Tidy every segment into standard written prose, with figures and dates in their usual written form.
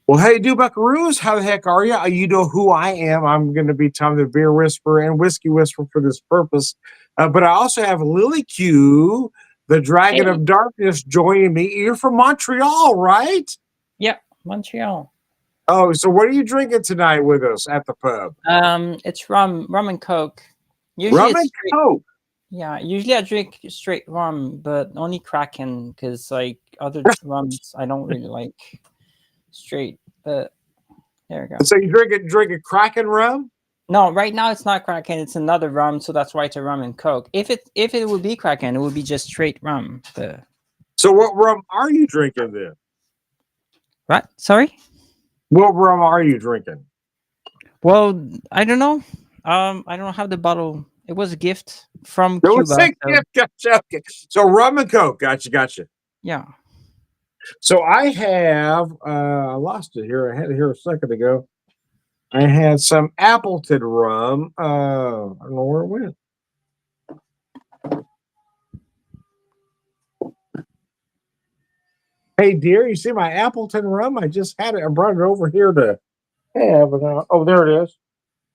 Well, hey, do buckaroos, how the heck are you? You know who I am. I'm going to be Tom the Beer Whisperer and Whiskey Whisperer for this purpose. But I also have Lillycue, the Dragon Hey, of Darkness, joining me. You're from Montreal, right? yeah, Montreal. Oh, so what are you drinking tonight with us at the pub? It's rum and coke. Usually Rum it's and straight. Coke. Yeah, usually I drink straight rum, but only Kraken because like other rums I don't really like straight. But there we go. So you drinking Kraken rum? No, right now it's not Kraken. It's another rum, so that's why it's a rum and coke. If it would be Kraken, it would be just straight rum. But So what rum are you drinking then? what? Sorry. What rum are you drinking? Well, I don't know. I don't have the bottle. It was a gift from There was Cuba. six. So Gotcha. Okay. So rum and Coke. Gotcha. Gotcha. yeah. So I have I lost it here. I had it here a second ago. I had some Appleton rum. I don't know where it went. Hey dear, you see my Appleton rum? I just had it. I brought it over here to have. Oh, there it is.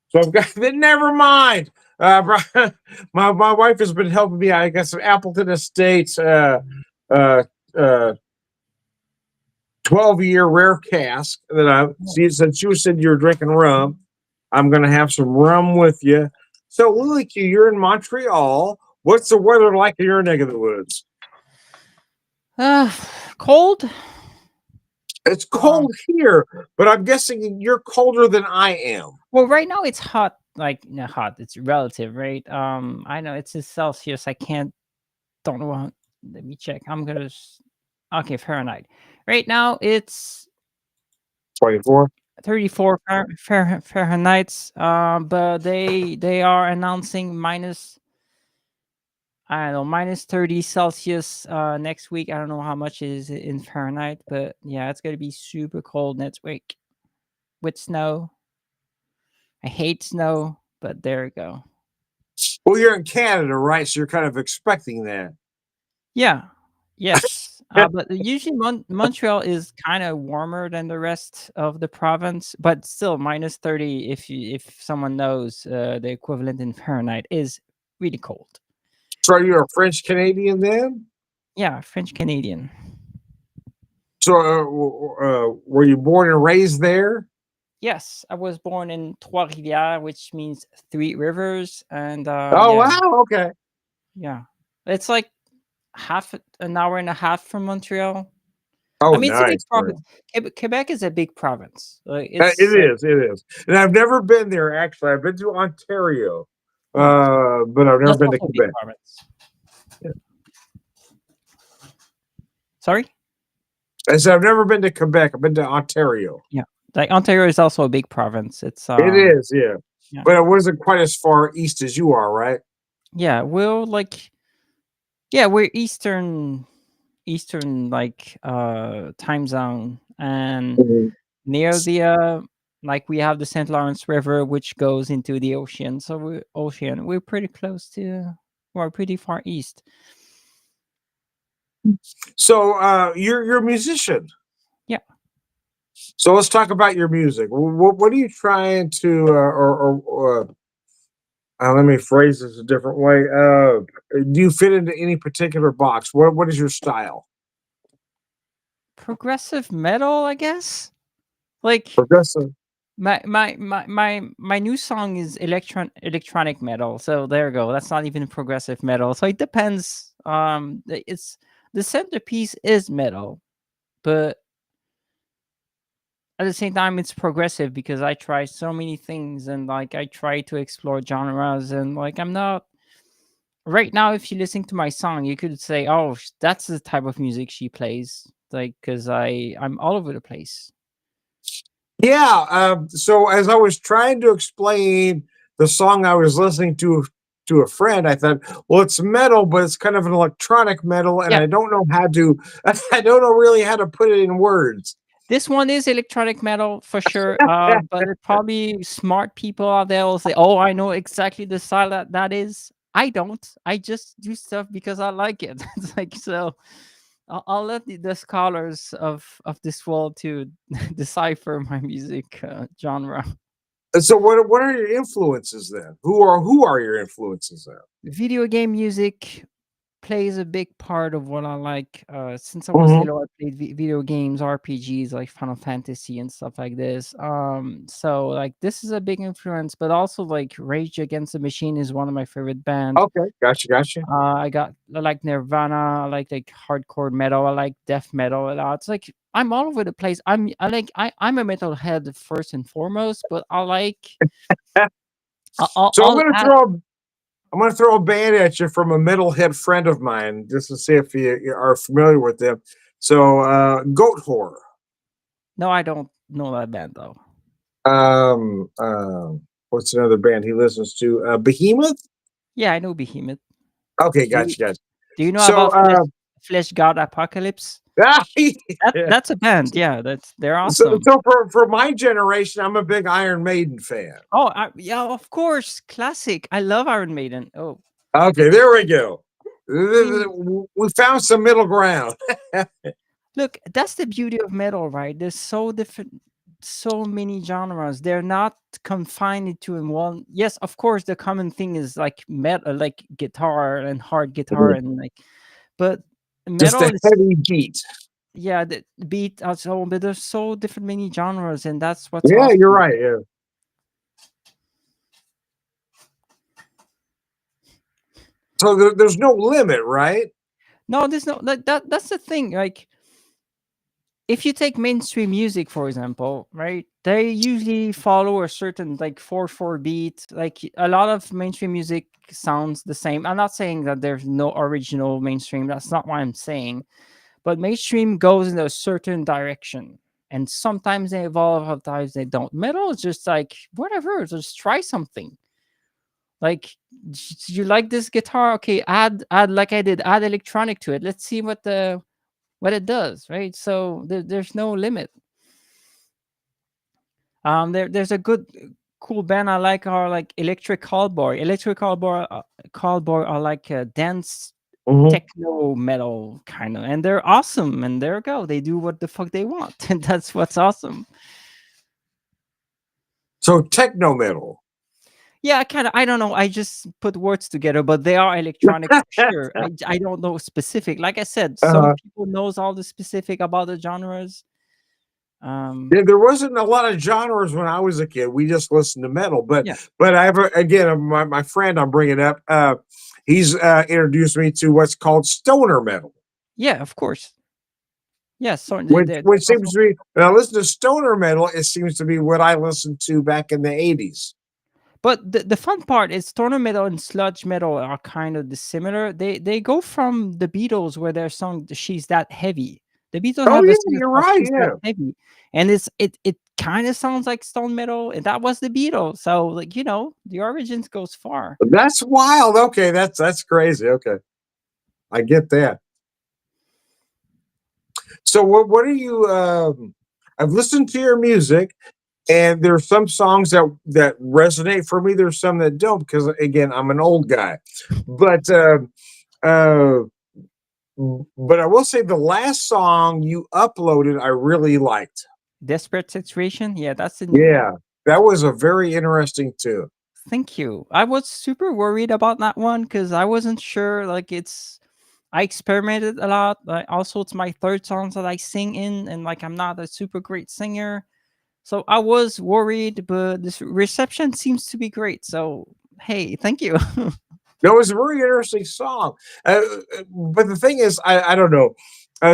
So I've got it. Never mind. My wife has been helping me. I got some Appleton Estates. Uh, uh, 12-year rare cask that I see. Since you said you're drinking rum, I'm going to have some rum with you. So, Lillycue, you're in Montreal. What's the weather like in your neck of the woods? Uh, Cold. It's Um, cold here, but I'm guessing you're colder than I am. well, right now it's hot. Like not hot. It's relative, right? I know it's in Celsius. I can't. Don't know. Let me check. Okay, Fahrenheit. Right now it's 24. 34 Fahrenheit. But they are announcing minus. I don't know, minus 30 Celsius next week. I don't know how much it is in Fahrenheit, but yeah, it's gonna be super cold next week with snow. I hate snow, but there we go. Well, you're in Canada, right? So you're kind of expecting that. Yeah, yes. But usually Montreal is kind of warmer than the rest of the province, but still minus 30. If someone knows the equivalent in Fahrenheit is really cold. So, are you a French Canadian then? Yeah, French Canadian. So, were you born and raised there? Yes, I was born in Trois-Rivières, which means three rivers, and Oh, yeah, wow. Okay. yeah, it's like an hour and a half from Montreal. I Oh, mean, it's a big nice. province. Quebec is a big province. Like It it's like is. It is. And I've never been there, actually. I've been to Ontario, hmm, but I've never that's been to also a big Quebec. province. Sorry, I said I've never been to Quebec. I've been to Ontario. yeah, like Ontario is also a big province. It's It is, yeah. yeah, But it wasn't quite as far east as you are, right? yeah. We're eastern like time zone and Mhm. near the like we have the St. Lawrence River which goes into the ocean. So we're pretty close to we're pretty far east. So you're a musician. Yeah. So let's talk about your music. What are you trying to, let me phrase this a different way. Do you fit into any particular box? What is your style? Progressive metal, I guess. Like Progressive. my new song is electronic metal. So there you go. That's not even progressive metal. So it depends. It's the centerpiece is metal, but at the same time it's progressive because I try so many things and like I try to explore genres and like I'm not right now if you listen to my song you could say oh that's the type of music she plays like because I'm all over the place. Yeah. So as I was trying to explain the song I was listening to a friend, I thought, well, it's metal, but it's kind of an electronic metal, and Yeah, I don't know how to, I don't know really how to put it in words. this one is electronic metal for sure, but it probably smart people out there will say oh I know exactly the style that is. I don't. I just do stuff because I like it. It's like so I'll let the scholars of this world to decipher my music genre. So what are your influences then? Who are your influences then? Video game music plays a big part of what I like. Since I was Hmm. little, I played video games, RPGs like Final Fantasy and stuff like this. So like this is a big influence, but also like Rage Against the Machine is one of my favorite band. Okay, gotcha. I like Nirvana. I like hardcore metal. I like death metal a lot. It's like I'm all over the place. I'm a metalhead first and foremost, but I like So I'll add. I'm gonna throw a band at you from a metalhead friend of mine, just to see if you are familiar with them. So, Goat Horror. No, I don't know that band though. Um, um, what's another band he listens to? Behemoth. Yeah, I know Behemoth. Okay, Do you gotcha. do you know So, about Flesh God Apocalypse? yeah. That's a band. Yeah, they're So, awesome. so for my generation, I'm a big Iron Maiden fan. Oh, yeah, of course, classic. I love Iron Maiden. Oh, Okay, there we go. I mean, We found some middle ground. look, that's the beauty of metal, right? There's so different, so many genres. They're not confined to in one. Yes, of course, the common thing is like metal, like guitar and hard guitar, and like, but Just metal a is, heavy beat. yeah, the beat also, but there's so different many genres, and that's what's Yeah, you're awesome. right. Yeah. So there's no limit, right? No, there's no that's the thing. Like if you take mainstream music, for example, right? They usually follow a certain like 4/4 beat. Like a lot of mainstream music sounds the same. I'm not saying that there's no original mainstream. That's not what I'm saying. But mainstream goes in a certain direction. And sometimes they evolve, sometimes they don't. Metal is just like whatever, just try something. Like you like this guitar? Okay, add like I did, add electronic to it. Let's see what it does, right? So there's no limit. There's a good cool band I like are like Electric Callboy. Callboy are like a dance Hmm. techno metal kind of, and they're awesome. And there you go, they do what the fuck they want, and that's what's awesome. So techno metal. Yeah, kind of. I don't know. I just put words together, but they are electronic for sure. I don't know specific. Like I said, some Uh, people knows all the specific about the genres. yeah, there wasn't a lot of genres when I was a kid. We just listened to metal. Yeah, But I have again my friend I'm bringing up. He's introduced me to what's called stoner metal, yeah, of course. Yes, so which there's seems also. to be when I listen to stoner metal, it seems to be what I listened to back in the '80s. But the fun part is stoner metal and sludge metal are kind of dissimilar. They go from the Beatles where their song "She's That Heavy." The Beatles Oh have yeah, a song you're called right. "She's That Yeah, Heavy," and it kind of sounds like stone metal, and that was the Beatles. So like the origins goes far. that's wild. Okay, that's crazy. Okay, I get that. So what are you? I've listened to your music, and there's some songs that resonate for me. There's some that don't because again, I'm an old guy. But uh, but I will say the last song you uploaded, I really liked. Desperate Situation, yeah, that's the new one. Yeah, that was a very interesting tune. Thank you. I was super worried about that one because I wasn't sure. Like I experimented a lot. Like, also, it's my third song that I sing in, and like I'm not a super great singer, so I was worried. But this reception seems to be great. So hey, thank you. No, it was a very interesting song. But the thing is, I don't know.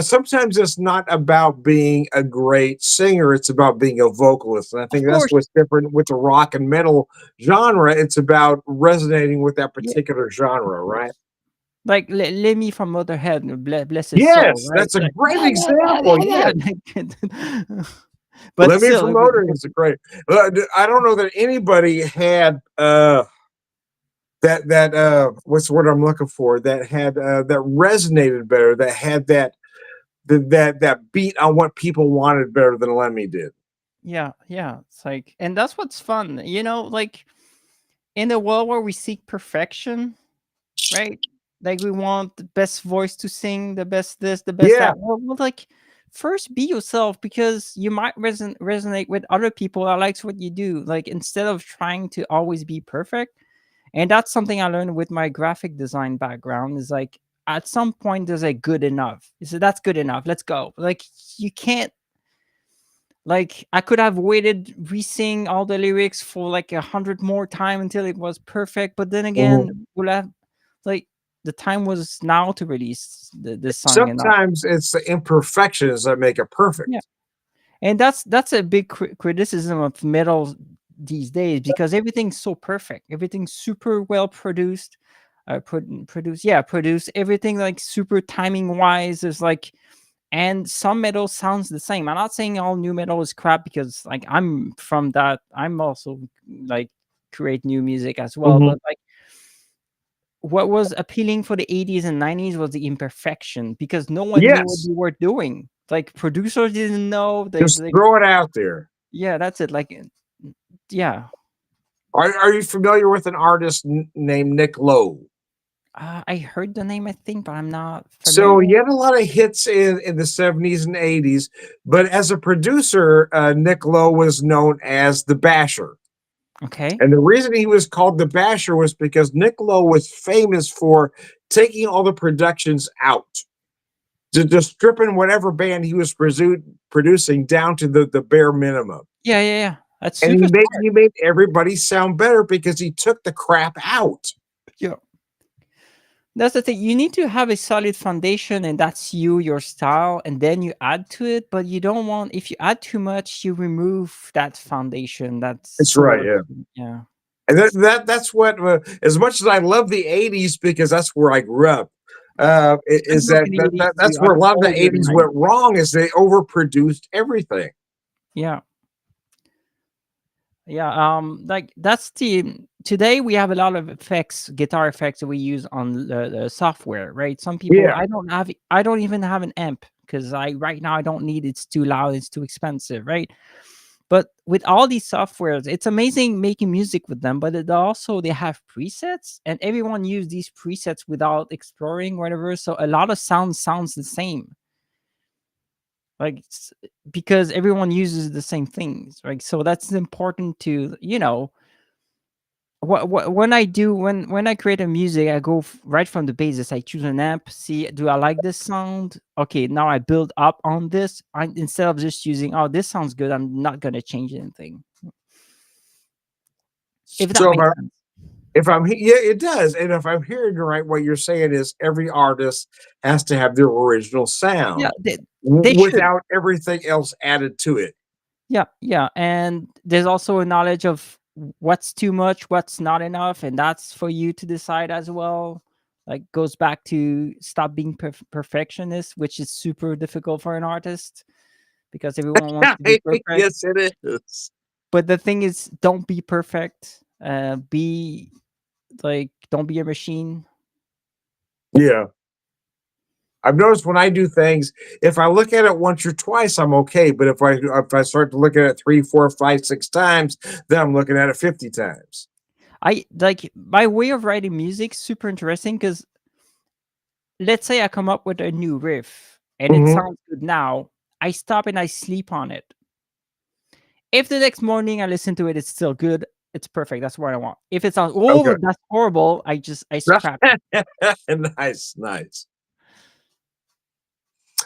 Sometimes it's not about being a great singer; it's about being a vocalist, and I Of think that's course, what's different with the rock and metal genre. It's about resonating with that yeah, particular of genre, right? course. Like Lemmy from Motorhead, bless his soul, Yes, right? that's a Like, great example. Yeah, but Let Me still, Promoter is a great. I don't know that anybody had that what's the word I'm looking for, that had that resonated better, that had that beat on what people wanted better than Lemmy did. yeah, yeah. It's like, and that's what's fun, like in a world where we seek perfection, right? like we want the best voice to sing, the best this, the best Yeah. that. Well, like first be yourself, because you might resonate with other people that likes what you do. Like instead of trying to always be perfect. And that's something I learned with my graphic design background, is like at some point there's a good enough. You said that's good enough. Let's go. Like you can't, like I could have waited re-sing all the lyrics for like 100 more time until it was perfect. But then Mhm. again, we'll have like the time was now to release this song and not. Sometimes it's the imperfections that make it Yeah. perfect. And that's a big criticism of metal these days, because everything's so perfect, everything's super well produced, produced everything like super timing wise. There's like, and some metal sounds the same. I'm not saying all new metal is crap, because like I'm from that, I'm also like create new music as well, Mhm. but like what was appealing for the 80s and 90s was the imperfection, because no one knew what Yes. they were doing. Like producers didn't know. They Just like, throw it out there. yeah, that's it. Like, yeah, Are you familiar with an artist named Nick Lowe? I heard the name, I think, but I'm not So he familiar. had a lot of hits in the 70s and 80s, but as a producer, Nick Lowe was known as the Basher. Okay. And the reason he was called the Basher was because Nick Lowe was famous for taking all the productions out, just stripping whatever band he was producing down to the bare minimum. Yeah, yeah, yeah. That's And super smart. he made everybody sound better because he took the crap out. Yeah. That's the thing. You need to have a solid foundation, and that's you, your style, and then you add to it. But you don't want, if you add too much, you remove that foundation. That's That's right, sort of, yeah. yeah. And that's what, as much as I love the 80s because that's where I grew up, I is grew up in the 80s too. that's I'm where a lot of the older than 80s 90. went wrong is they overproduced everything. Yeah. Yeah, like that's the today we have a lot of effects, guitar effects that we use on the software, right? Some people, Yeah. I don't even have an amp, because I right now I don't need, it's too loud, it's too expensive, right? But with all these softwares, it's amazing making music with them, but it also they have presets, and everyone use these presets without exploring whatever. So a lot of sounds the same, like because everyone uses the same things, right? So that's important to, when I do, when I create a music, I go right from the basis. I choose an amp, see, do I like this sound? Okay, now I build up on this. Instead of just using, oh, this sounds good, I'm not gonna change anything. If that So makes sense. yeah, it does. And if I'm hearing you right, what you're saying is every artist has to have their original Yeah, sound they should. without everything else added to it. Yeah, yeah, and there's also a knowledge of what's too much, what's not enough, and that's for you to decide as well. Like goes back to stop being perfectionist, which is super difficult for an artist, because everyone wants to be perfect. Yes, it is. But the thing is, don't be perfect. Be like, don't be a machine. Yeah. I've noticed when I do things, if I look at it once or twice, I'm okay. But if I start to look at it three, four, five, six times, then I'm looking at it 50 times. I like my way of writing music, super interesting, because let's say I come up with a new riff and it Hmm. sounds good now. I stop and I sleep on it. If the next morning I listen to it, it's still good. It's perfect. That's what I want. If it sounds, oh, Okay. that's horrible, I scrap it. Nice, nice.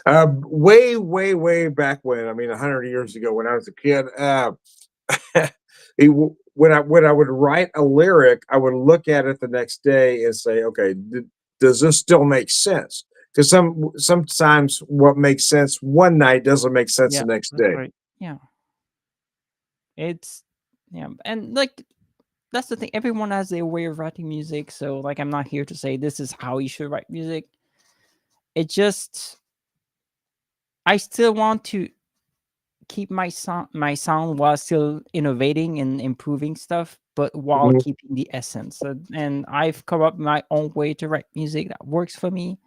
Way back when, I mean, 100 years ago, when I was a kid, when I would write a lyric, I would look at it the next day and say, okay, does this still make sense? Because sometimes what makes sense one night doesn't make sense Yeah, the next that's day. right. Yeah, it's yeah, and like that's the thing. Everyone has their way of writing music. So like, I'm not here to say this is how you should write music. It just, I still want to keep my sound while still innovating and improving stuff, but while Mhm. keeping the essence. And I've come up with my own way to write music that works for me.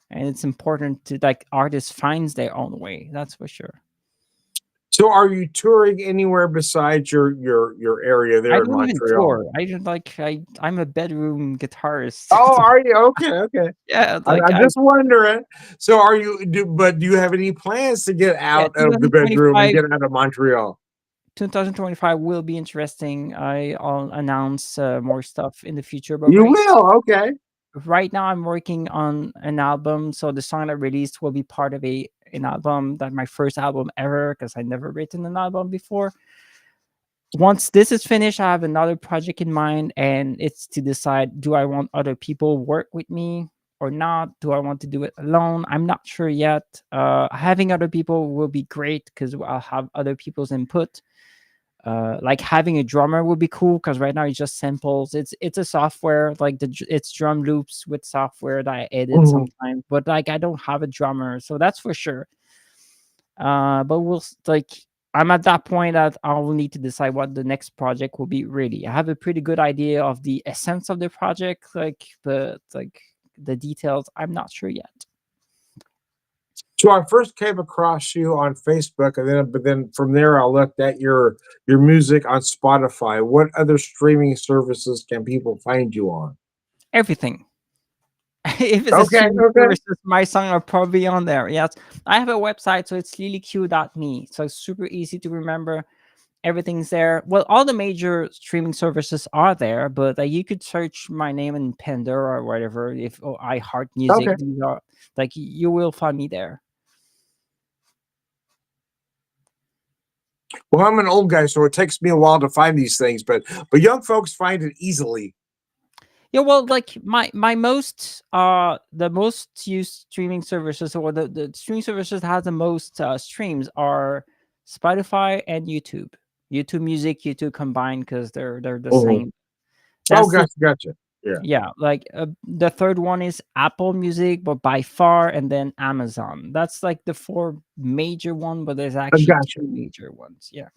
And it's important to like artists finds their own way. That's for sure. So are you touring anywhere besides your area I there in don't even Montreal? tour. I just like I'm a bedroom guitarist. Oh, are you? Okay, okay. Yeah, I'm, like I'm I just wondering. So are you but do you have any plans to get yeah, out of the bedroom and 2025 get out of Montreal? 2025 will be interesting. I'll announce more stuff in the future, but You will, okay. right now I'm working on an album, so the song I released will be part of a an album that my first album ever because I never written an album before. Once this is finished, I have another project in mind, and it's to decide: do I want other people work with me or not? Do I want to do it alone? I'm not sure yet. Having other people will be great because I'll have other people's input. Like having a drummer would be cool because right now it's just samples. It's a software like it's drum loops with software that I edit Mhm. sometimes, but like I don't have a drummer, so that's for sure. But like I'm at that point that I will need to decide what the next project will be. Really, I have a pretty good idea of the essence of the project, like but like the details, I'm not sure yet. So I first came across you on Facebook, and then from there I looked at your music on Spotify. What other streaming services can people find you on? Everything. If it's a Okay, streaming okay. service, my song are probably on there. Yes, I have a website, so it's lillycue.me. So it's super easy to remember. Everything's there. Well, all the major streaming services are there, but you could search my name in Pandora or whatever. If I Heart Okay. Music, these are like you will find me there. Well, I'm an old guy, so it takes me a while to find these things, but young folks find it easily. Yeah, well, like my most the most used streaming services or the streaming services that have the most streams are Spotify and YouTube. YouTube Music, YouTube combined because they're the Mhm. same. Oh, That's the gotcha, gotcha. Yeah, yeah, like the third one is Apple Music, but by far, and then Amazon. That's like the four major one, but there's I actually gotcha. two major ones. Yeah.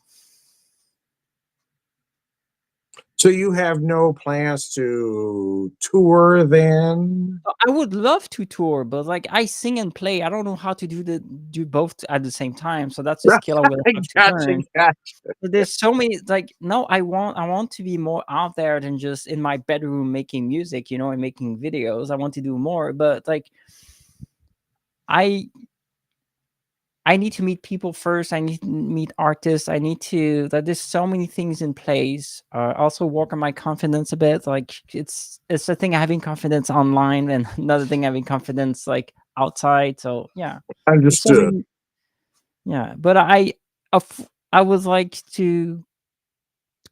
So you have no plans to tour then? I would love to tour, but like I sing and play. I don't know how to do both at the same time. So that's a skill I will have to Gotcha, learn. gotcha. But there's so many like no, I want to be more out there than just in my bedroom making music, and making videos. I want to do more, but like I I need to meet people first. I need to meet artists. I need to that there's so many things in place. Also work on my confidence a bit. Like it's a thing having confidence online and another thing having confidence like outside. So yeah, there's so Understood. many. Yeah, but I would like to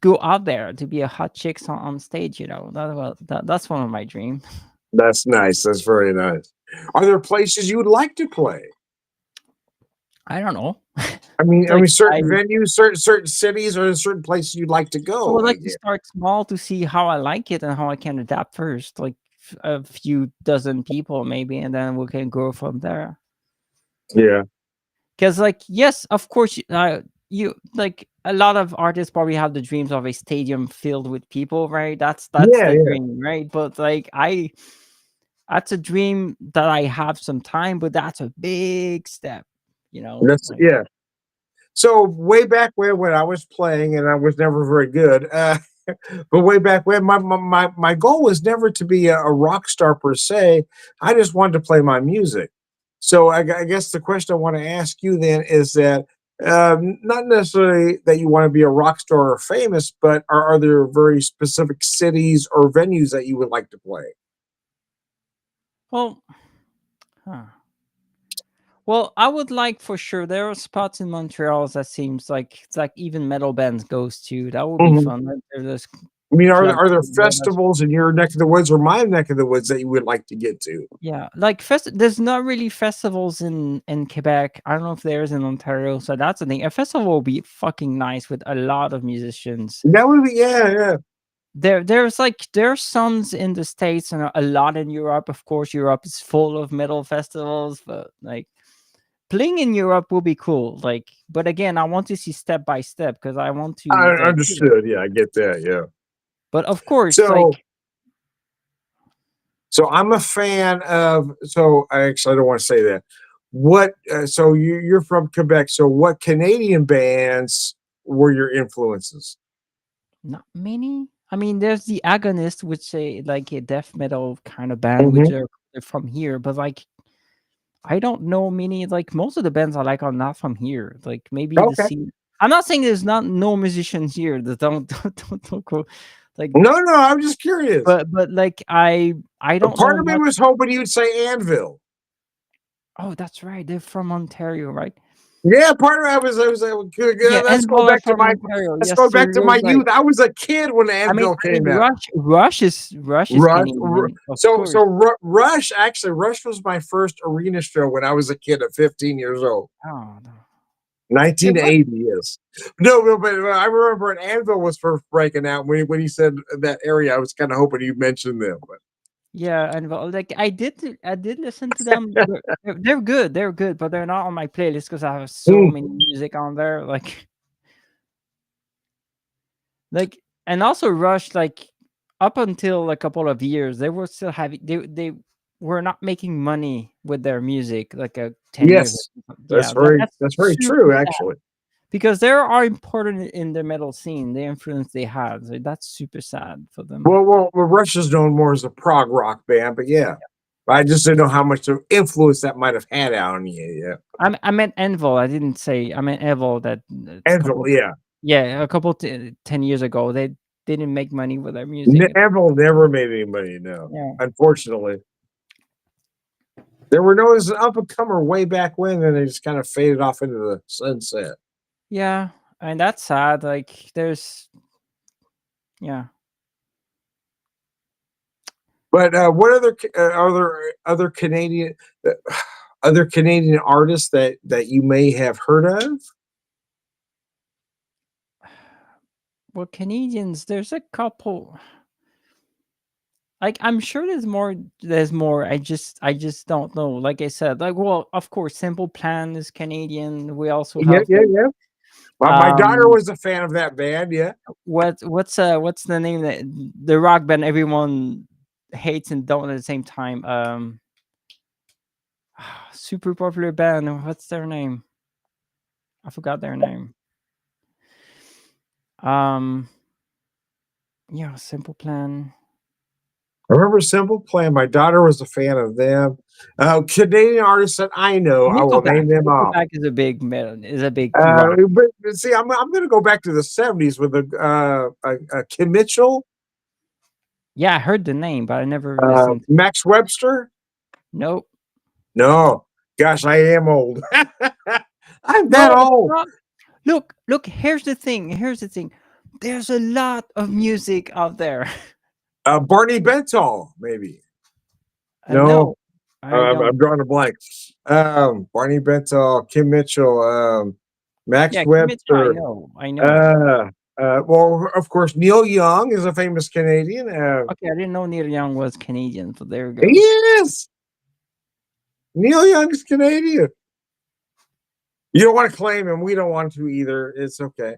go out there to be a hot chicks on stage. That's one of my dreams. That's nice. That's very nice. Are there places you would like to play? I don't know. I mean, Like I certain venues, certain cities, or certain places you'd like to I would go. I like to guess. start small to see how I like it and how I can adapt first, like a few dozen people maybe, and then we can grow from there. Yeah. Because, like, yes, of course, you like a lot of artists probably have the dreams of a stadium filled with people, right? That's Yeah. the Yeah. dream, right? But like, that's a dream that I have some time, but that's a big step, That's like. yeah. So way back when I was playing, and I was never very good. But way back when, my goal was never to be a rock star per se. I just wanted to play my music. So I guess the question I want to ask you then is that not necessarily that you want to be a rock star or famous, but are there very specific cities or venues that you would like to play? Well, huh. Well, I would like for sure. There are spots in Montreal that seems like it's like even metal bands goes to. That would be Mhm. fun. Like, there's I mean, are, clubs are there there. That's festivals in your neck of the woods or my neck of the woods that you would like to get to? yeah. Like there's not really festivals in Quebec. I don't know if there's in Ontario. So that's the thing. A festival will be fucking nice with a lot of musicians. That would be yeah, yeah. There's some in the States and a lot in Europe. Of course, Europe is full of metal festivals, but like playing in Europe will be cool. Like, but again, I want to see step by step because I want I to like. understood. Yeah, I get that. Yeah. But of course, So, like, so I'm a fan of. So I actually I don't want to say that. what? So you're from Quebec. So what Canadian bands were your influences? Not many. I mean, there's the Agonist, which a like a death metal kind of band, which Hmm. are they're from here, but like I don't know many. Like most of the bands I like are not from here. Like maybe the Okay. scene. I'm not saying there's not no musicians here that don't go like, No, no, I'm just curious. but like I A don't part know of me much. was hoping you'd say Anvil. Oh, that's right. They're from Ontario, right? Yeah, part of it was like, Yeah, let's go Envol are back to from my Ontario. let's Yes, go back to you're my right. youth. I was a kid when Anvil I mean, came out. Rush is Canadian, of course. Rush, actually, Rush was my first arena show when I was a kid at 15 years old. Oh no. Yeah, Rush. 1980, yes. No, but I remember when Anvil was first breaking out. When he said that area, I was kind of hoping you mentioned them. But Yeah, Envol. Like I did listen to them. They're good. They're good, but they're not on my playlist because I have so mm, many music on there. Like, and also Rush. Like up until a couple of years, they were still having they were not making money with their music. Like 10 years. yes, Yeah, that's that's very super true, sad actually. because they are important in the metal scene. The influence they had. So that's super sad for them. Rush is known more as a prog rock band, but yeah, I just didn't know how much of influence that might have had on you. Yeah, I meant Envil. I didn't say I meant Envil. That Anvil, couple, yeah. yeah, a couple 10 years ago, they didn't make money with their music. Anvil never made any money. No, Yeah, unfortunately, they were known as an up and comer way back when, and they just kind of faded off into the sunset. yeah, and that's sad. Like, there's, yeah. But what other are there other Canadian uh, other Canadian artists that you may have heard of? Well, Canadians, there's a couple. Like, I'm sure there's more. There's more. I just don't know. Like I said, like, well, of course, Simple Plan is Canadian. We also Yeah, have yeah, like, yeah. My daughter um, was a fan of that band. Yeah. what's the name that the rock band everyone hates and don't at the same time? Super popular band. What's their name? I forgot their name. Um, yeah, Simple Plan. I remember Simple Plan. My daughter was a fan of them. Canadian artists that I know, I will Nickelback. name them off. Nickelback is a big metal. Is a big rock. But see, I'm going to go back to the 70s with Kim Mitchell, Yeah, I heard the name, but I never listened. Max Webster. Nope. No, gosh, I am old. I'm that No, it's old. not. Look. Here's the thing. Here's the thing. There's a lot of music out there. Barney Bentall, maybe. No, No, I I'm don't. drawing a blank. Barney Bentall, Kim Mitchell, Max Yeah, Kimitsu, I Webster. know. I know. Uh, well, of course, Neil Young is a famous Canadian. Okay, I didn't know Neil Young was Canadian, so there we go. Yes, Neil Young is Canadian. You don't want to claim him. We don't want to either. It's okay.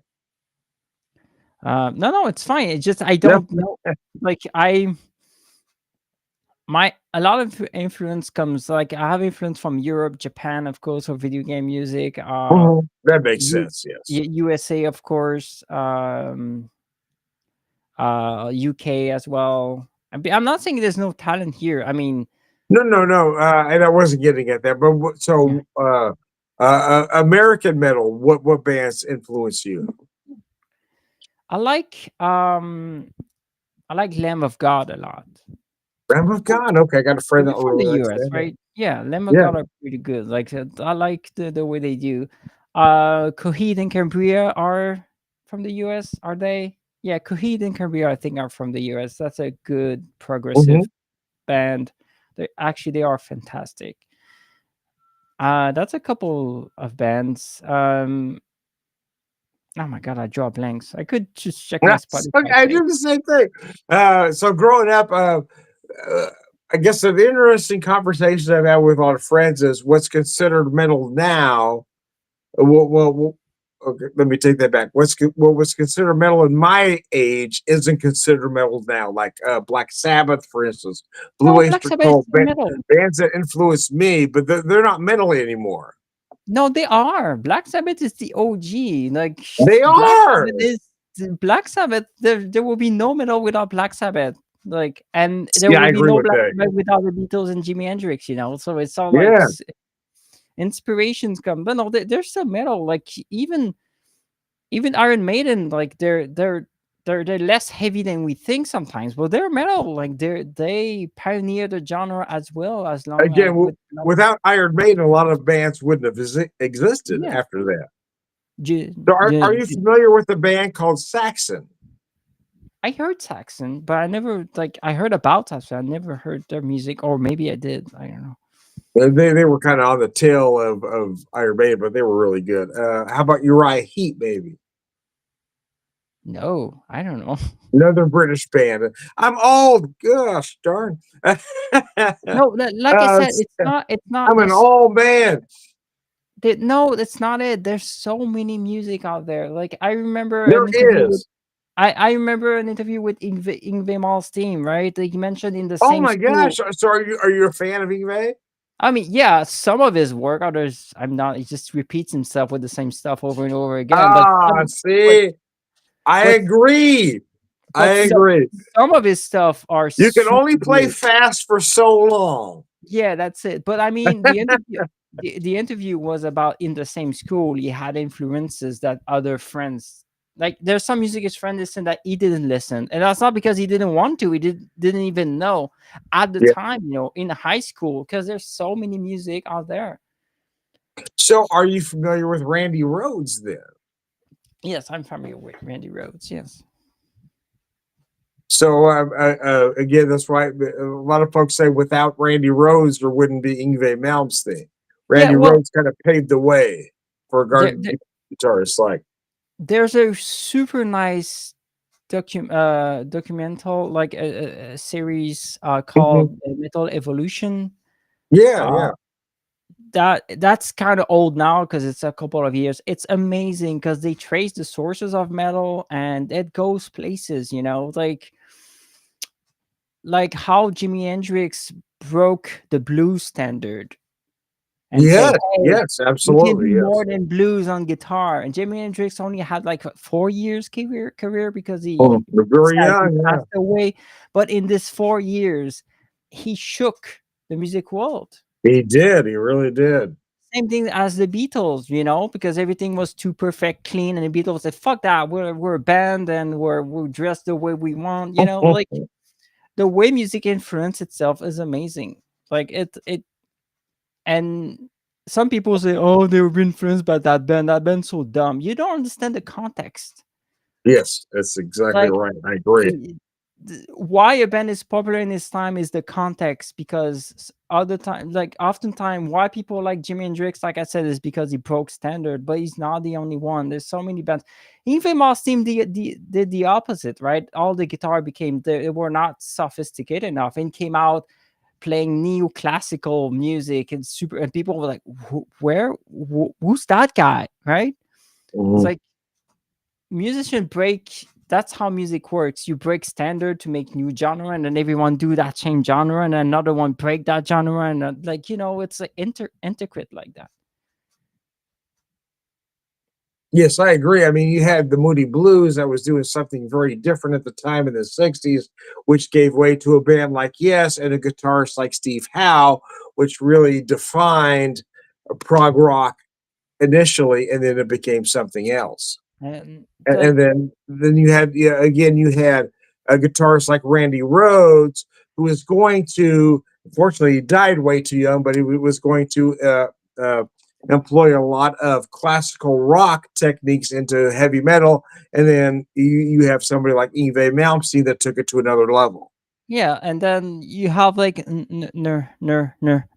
No, it's fine. It's just I No. don't know. Like my a lot of influence comes like I have influence from Europe, Japan, of course, for video game music. That makes U- sense. Yes. USA, of course. UK as well. I'm not saying there's no talent here. I mean, No. And I wasn't getting at that. But yeah, American metal. What bands influence you? I like um I like Lamb of God a lot. Lamb of God. Okay, I got a friend They're that from the really likes US, that. right? Yeah, Lamb of Yeah. God are pretty good. Like I like the way they do. Coheed and Cambria are from the US, are they? Yeah, Coheed and Cambria I think are from the US. That's a good Hmm. progressive band. They are fantastic. That's a couple of bands. Oh my god, I draw blanks. I could just check my Yes, Spotify I page. do the same thing. So growing up, uh, I guess an interesting conversation I've had with a lot of friends is what's considered metal now. Well, okay, let me take that back. What was considered metal in my age isn't considered metal now. Like Black Sabbath, for instance, Blue No, Black Oyster Sabbath is Cult, still metal. bands that influenced me, but they're not metal anymore. No, they are. Black Sabbath is the OG. Like They Black are. Sabbath is Black Sabbath. There will be no metal without Black Sabbath. Like, and there Yeah, I will be agree no with Black that. Sabbath without the Beatles and Jimi Hendrix. So it's all like Yeah. inspirations come, but no, they're still metal. Like even Iron Maiden, like they're less heavy than we think sometimes, but they're metal. Like they pioneered the genre as well, as long Again, with without Iron Maiden, a lot of bands wouldn't have existed yeah. after that. J- So, are j- you familiar with a band called Saxon? I heard Saxon, but I never like I heard about Saxon. I never heard their music, or maybe I did. I don't know. They were kind of on the tail of Iron Maiden, but they were really good. How about Uriah Heep, maybe? No, I don't know. Another British band. I'm old. Gosh darn. No, like I said, it's I'm not. It's not. an old man. No, that's not it. There's so many music out there. Like I remember There an interview with is. I remember an interview with Ingve Malmsteen, right? Like you mentioned in the Oh same my gosh. school. So are you a fan of Yngwie? I mean, yeah, some of his work, others I'm not. He just repeats himself with the same stuff over and over again. Ah, see, I But agree. I but agree. some of his stuff are You can super only play good. fast for so long. Yeah, that's it. But I mean, the interview was about in the same school. He had influences that other friends like. There's some music his friend listened that he didn't listen, and that's not because he didn't want to. He didn't even know at the Yeah. time. In high school, because there's so many music out there. So, are you familiar with Randy Rhoads then? Yes, I'm familiar with Randy Rhoads. Yes. So, again, that's why a lot of folks say without Randy Rhoads, there wouldn't be Yngwie Malmsteen. Yeah. Randy Well, Rhoads kind of paved the way for there, garden guitarists like. there's a super nice documental like a series Mhm. called Metal Evolution. Yeah, Uh, yeah. that's kind of old now because it's a couple of years. It's amazing because they trace the sources of metal and it goes places. Like how Jimi Hendrix broke the blues standard and said, Yes, "Hey, yes, you can do absolutely, more yes. than blues on guitar." And Jimi Hendrix only had like 4 years career because Oh, he they're very sadly young, yeah. passed away. But in this 4 years, he shook the music world. He did, he really did. Same thing as the Beatles, because everything was too perfect, clean, and the Beatles said, "Fuck that! We're a band, and we're dressed the way we want." Like the way music influence itself is amazing. Like it, and some people say, "Oh, they were influenced by that band. That band's so dumb." You don't understand the context. Yes, that's exactly Like right, I agree. why a band is popular in this time is the context, because other time, like oftentimes why people like Jimi Hendrix, like I said, is because he broke standard, but he's not the only one. There's so many bands. Even Moss Team did the opposite, right? All the guitar they were not sophisticated enough and came out playing neoclassical music and people were like, who's that guy, right? It's Mhm. like musician break. That's how music works. You break standard to make new genre, and then everyone do that same genre, and another one break that genre, and it's like intricate like that. Yes, I agree. I mean, you had the Moody Blues that was doing something very different at the time in the 60s, which gave way to a band like Yes and a guitarist like Steve Howe, which really defined prog rock initially, and then it became something else. And And like, then you had, yeah, again, you had a guitarist like Randy Rhoads, who was going to, unfortunately, he died way too young, but he was going to employ a lot of classical rock techniques into heavy metal. And then you have somebody like Yngwie Malmsteen that took it to another level. yeah, and then you have like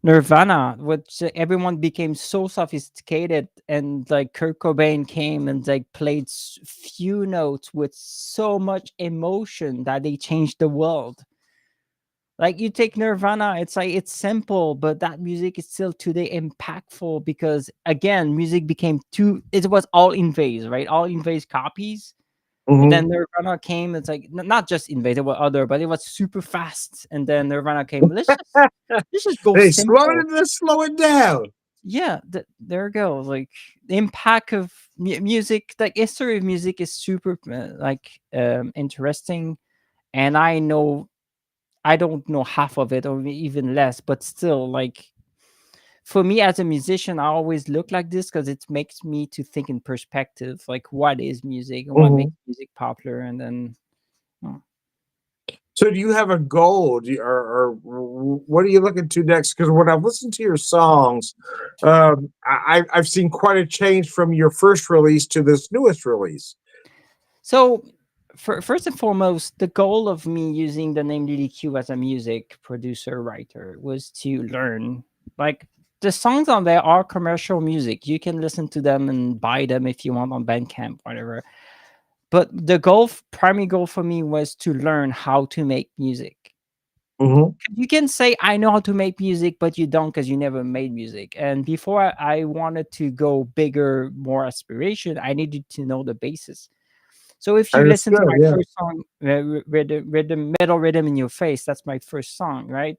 Nirvana, which everyone became so sophisticated, and like Kurt Cobain came and like played few notes with so much emotion that they changed the world. Like you take Nirvana, it's like it's simple, but that music is still today impactful because again, music became too. It was all Invase, right? All Invase copies, and Hmm. then Nirvana came. It's like not just Invade, there were other, but it was super fast. And then Nirvana came. Let's just go They slowed simple. it. Let's slow it down. Yeah, there it goes. Like the impact of music, like history of music is super interesting, and I don't know half of it or even less, but still, like for me as a musician, I always look like this because it makes me to think in perspective, like what is music and what Hmm. makes music popular, and then oh. So, do you have a goal? Or what are you looking to next? Because when I've listened to your songs, I've seen quite a change from your first release to this newest release. So. First and foremost, the goal of me using the name Lillycue as a music producer writer was to learn. Like the songs on there are commercial music. You can listen to them and buy them if you want on Bandcamp, whatever. But the primary goal for me was to learn how to make music. Hmm. You can say I know how to make music, but you don't because you never made music. And before I wanted to go bigger, more aspiration, I needed to know the basis. So if you listen to Understood. my Yeah. first song, rhythm, metal rhythm in your face, that's my first song, right?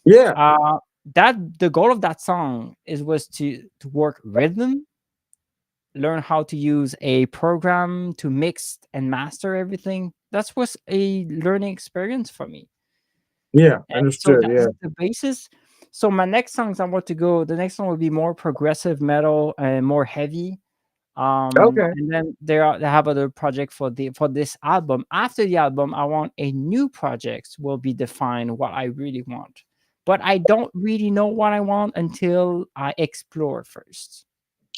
Yeah. Uh, that the goal of that song was to work rhythm, learn how to use a program to mix and master everything. That was a learning experience for me. Yeah. And so Understood. that's Yeah. the basis. So my next songs I want to go, the next one will be more progressive metal and more heavy. Okay. And then they have other project for this album. After the album, I want a new project will be defined what I really want. But I don't really know what I want until I explore first.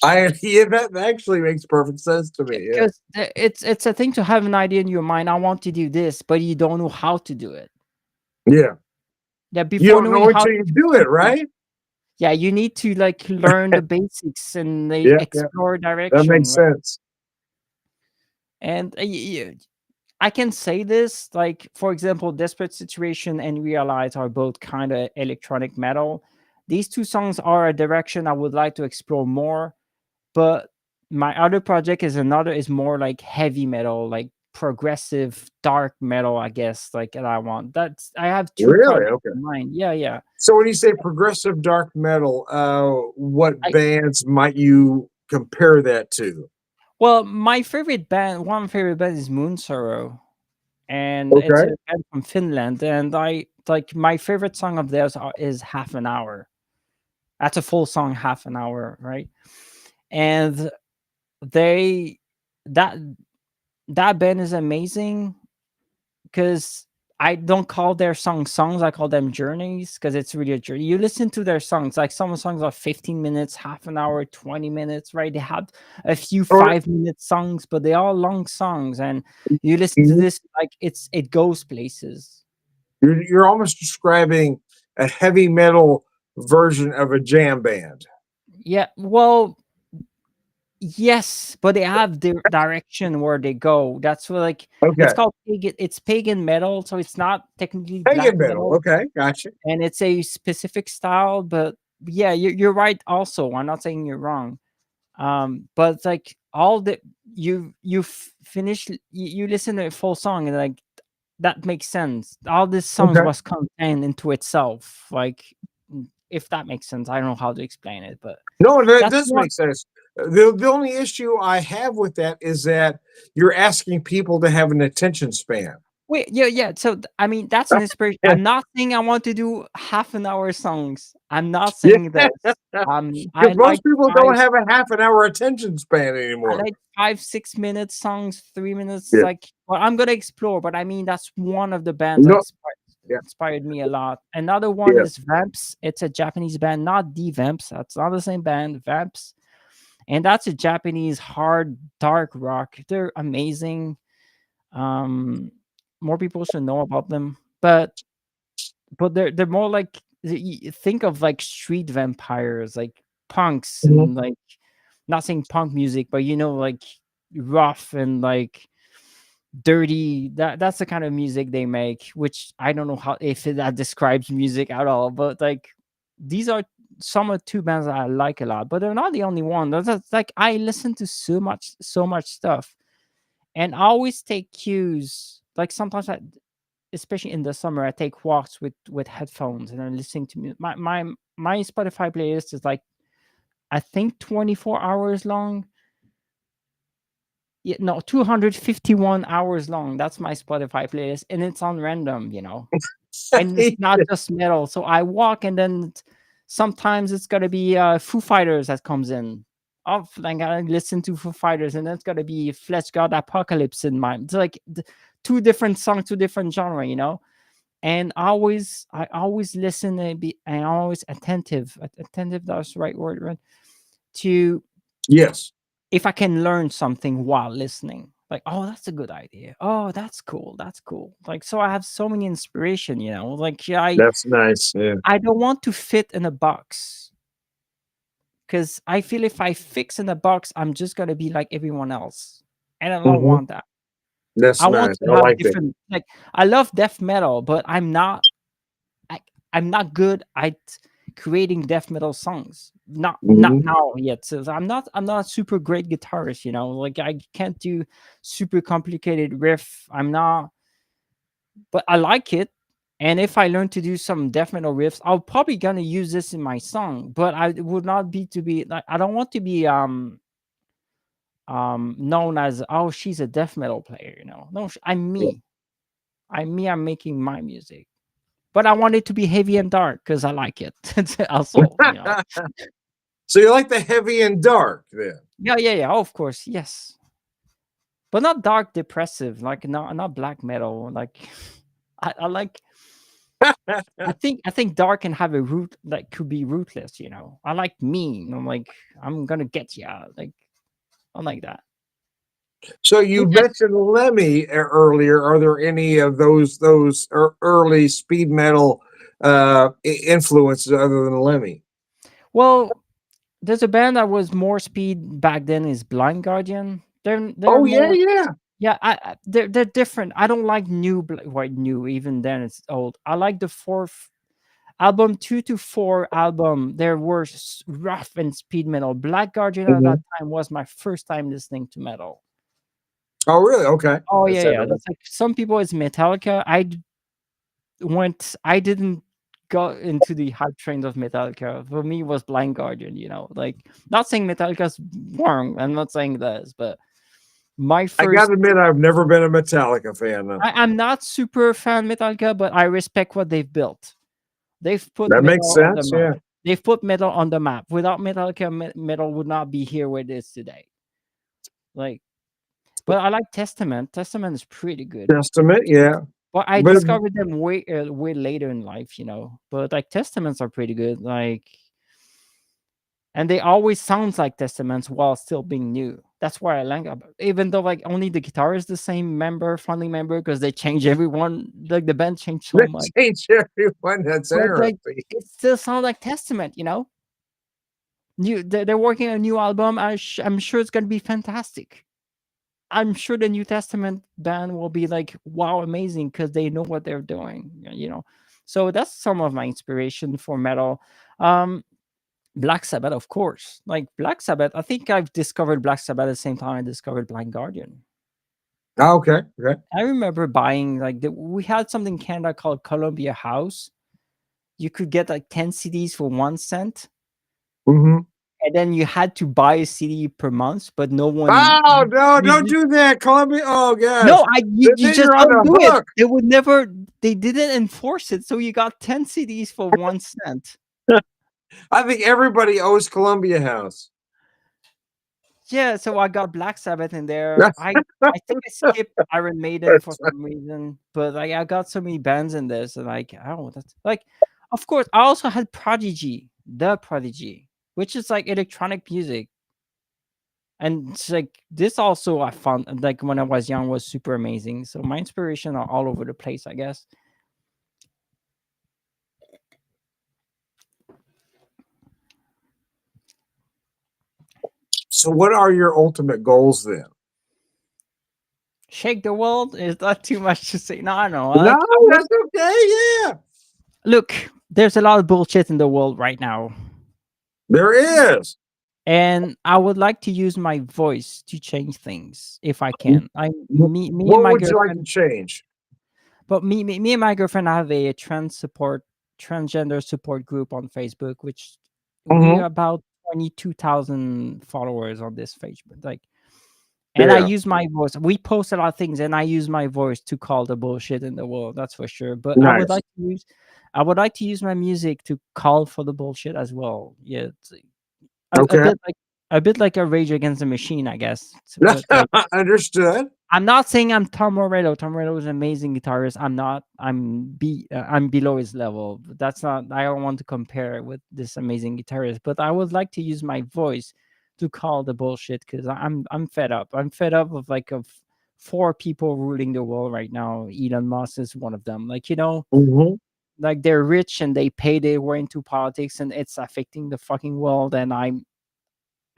Yeah, that actually makes perfect sense to me. Yeah. Because it's a thing to have an idea in your mind. I want to do this, but you don't know how to do it. Yeah. Yeah, You before don't knowing know how until to you do do it, something, right? yeah, you need to like learn the basics and like Yeah. Yeah. explore That direction, makes right? sense. And I can say this, like for example, Desperate Situation and Realize are both kind of electronic metal. These two songs are a direction I would like to explore more, but my other project is more like heavy metal, like progressive dark metal, I guess, like that I want. That's I have two Really? projects Okay. in mind. Yeah, yeah. So when you say progressive dark metal, what I bands might you compare that to? Well, my favorite band, one favorite band is Moon Sorrow, and it's Okay. a band from Finland. And I like my favorite song of theirs is Half an Hour. That's a full song, half an hour, right? And they that that band is amazing because I don't call their songs, I call them journeys because it's really a journey. You listen to their songs, like some songs are 15 minutes, half an hour, 20 minutes, right? They have a few Or 5 minute songs, but they are long songs. And you listen to mhm, this, like it goes places. you're almost describing a heavy metal version of a jam band. Yeah, well, yes, but they have their direction where they go. That's what like it's Okay. called pagan. It's pagan metal, so it's not technically Pagan black metal. metal, Okay. Gotcha. and it's a specific style. But yeah, you're right. Also, I'm not saying you're wrong. But it's like all the finish you listen to a full song and like that makes sense. All these songs Okay. was contained into itself. Like if that makes sense, I don't know how to explain it, but No, that that's does one. make sense. The only issue I have with that is that you're asking people to have an attention span. Wait, yeah, yeah. So I mean, that's an inspiration. Yeah. I'm not saying I want to do half an hour songs. I'm not Yeah. saying this. I Because like most people five. don't have a half an hour attention span I anymore. like 5, 6 minute songs, 3 minutes. Yeah. Like, well, I'm gonna explore. But I mean, that's one of the bands that No. Yeah. inspired me a lot. Another one Yeah. is Vamps. It's a Japanese band, not the Vamps. That's not the same band. Vamps, and that's a Japanese hard dark rock. They're amazing. Um, More people should know about them, but they're more like think of like street vampires, like punks, Mhm. and like not saying punk music, but like rough and like dirty. That's the kind of music they make, which I don't know how if that describes music at all. But like these are some of two bands that I like a lot, but they're not the only one. That's like I listen to so much stuff, and I always take cues. Like sometimes especially in the summer, I take walks with headphones and I'm listening to music. My Spotify playlist is like I think 24 hours long. Yeah, no, 251 hours long. That's my Spotify playlist, and it's on random, and it's not just metal. So I walk, and then sometimes it's gonna be Foo Fighters that comes in. Oh, like I listen to Foo Fighters, and then it's gonna be Flesh God Apocalypse in my. It's like two different songs, two different genre. And I always listen and always attentive. Attentive, that's the right word, right? To Yes. if I can learn something while listening, like, oh, that's a good idea. Oh, that's cool. That's cool. Like, so I have so many inspiration, like yeah, I That's nice. Yeah. I don't want to fit in a box because I feel if I fix in a box, I'm just gonna be like everyone else, and I don't Hmm. want that. That's I want nice. to I have like that. different. Like, I love death metal, but I, I'm not good at creating death metal songs. Not Hmm. now yet. So I'm not a super great guitarist, Like I can't do super complicated riff. I'm not, but I like it. And if I learn to do some death metal riffs, I'll probably gonna use this in my song. But I would not be to be like I don't want to be known as, oh, she's a death metal player. No, I'm Yeah. me. I'm me. I'm making my music, but I want it to be heavy and dark because I like it. Also. So you like the heavy and dark then? Yeah, yeah, yeah. Of course, yes, but not dark, depressive. Like not black metal. Like I like. I think dark can have a root, like could be rootless. I like mean. I'm like I'm gonna get you. Like I like that. So you Which mentioned Lemmy earlier. Are there any of those early speed metal influences other than Lemmy? well, there's a band that was more speed back then. Is Blind Guardian. They're Oh yeah, more. yeah. Yeah, they're different. I don't like new. Even then, it's old. I like the fourth album, 2 to 4 album. There were rough and speed metal. Black Guardian at that Hmm. time was my first time listening to metal. Oh really? Okay. Oh yeah, That's yeah. interesting. That's like some people it's Metallica. I didn't go into the hype train of Metallica. For me, it was Blind Guardian. Like not saying Metallica's wrong. I'm not saying this, but my I got first to admit, I've never been a Metallica fan. Though. I'm not super fan Metallica, but I respect what they've built. They've put That makes metal on the sense. map. Yeah. They've put metal on the map. Without Metallica, metal would not be here where it is today. Like, but I like Testament. Testament is pretty good. Testament. Yeah. But I But discovered them way later in life. But like Testaments are pretty good. Like, and they always sounds like Testaments while still being new. That's why I like about. Even though like only the guitar is the same founding member, because they change everyone. Like the band changed so they much. change everyone. That's But like interesting. it still sounds like Testament. They're working on a new album. I'm sure it's gonna be fantastic. I'm sure the New Testament band will be like wow, amazing because they know what they're doing. So that's some of my inspiration for metal. Um, Black Sabbath, of course. Like Black Sabbath, I think I've discovered Black Sabbath at the same time I discovered Blind Guardian. Oh, okay. Okay. I remember buying we had something in Canada called Columbia House. You could get like 10 CDs for 1 cent, Hmm. and then you had to buy a CD per month, but no one. Oh no! Don't You do that, Columbia. Oh No, gosh. you Then just you're on don't the do it. hook. They didn't enforce it, so you got 10 CDs for 1 cent. I think everybody owes Columbia House. Yeah, so I got Black Sabbath in there. I think I skipped Iron Maiden for That's some reason, but like I got so many bands in this, and like oh, that's like, of course, I also had Prodigy, which is like electronic music, and it's like this also I found like when I was young was super amazing. So my inspiration are all over the place, I guess. so. What are your ultimate goals then? Shake the world is not too much to say. No, I know. No, Like, I would that's okay. Yeah, look. There's a lot of bullshit in the world right now, there is. and I would like to use my voice to change things if I can. I me and What my would you like to girlfriend, change? but me and my girlfriend have a transgender support group on Facebook, which we Hmm. are about 22,000 followers on this Facebook. Like, and I Yeah, use my voice. We post a lot of things, and I use my voice to call the bullshit in the world. That's for sure. But nice. I would like to use my music to call for the bullshit as well. Yeah, it's a Okay, bit like a Rage Against the Machine, I guess. But like, understood. I'm not saying I'm Tom Morello. Tom Morello is an amazing guitarist. I'm not. I'm below his level. But that's not. I don't want to compare with this amazing guitarist. But I would like to use my voice to call the bullshit because I'm fed up. I'm fed up of four people ruling the world right now. Elon Musk is one of them. Like, Hmm. like they're rich and they pay their way into politics and it's affecting the fucking world. And I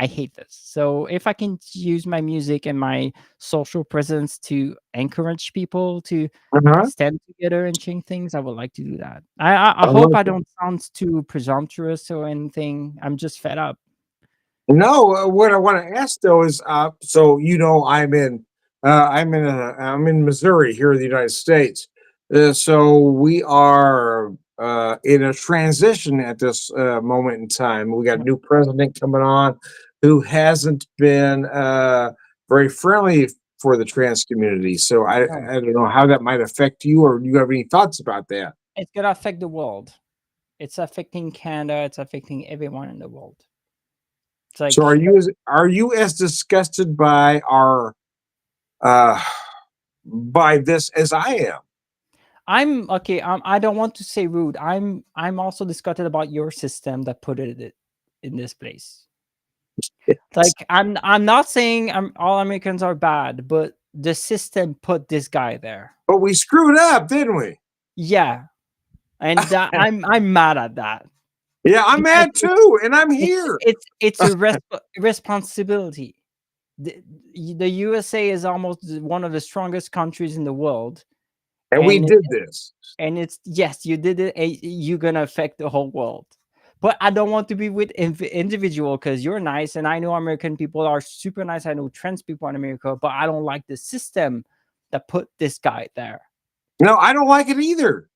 hate this. So if I can use my music and my social presence to encourage people to Uh-huh. stand together and change things, I would like to do that. I I hope like I it. don't sound too presumptuous or anything. I'm just fed up. No, what I want to ask though is, so I'm in Missouri here in the United States. So we are in a transition at this moment in time. We got a Yeah. new president coming on who hasn't been very friendly for the trans community. So No, I don't know how that might affect you, or do you have any thoughts about that? it's gonna affect the world. It's affecting Canada. It's affecting everyone in the world. It's So like are you as disgusted by our uh by this as I am? I'm okay. I don't want to say rude. I'm also disgusted about your system that put it in this place. Yes. Like I'm not saying all Americans are bad, but the system put this guy there. But we screwed up, didn't we? Yeah, and I'm mad at that Yeah, I'm because mad too, and I'm it's here. it's a responsibility. The, the USA is almost one of the strongest countries in the world, And we and did this. it's yes, you did it. And you're gonna affect the whole world. But I don't want to be with individual because you're nice, and I know American people are super nice. I know trans people in America, but I don't like the system that put this guy there. No, I don't like it either.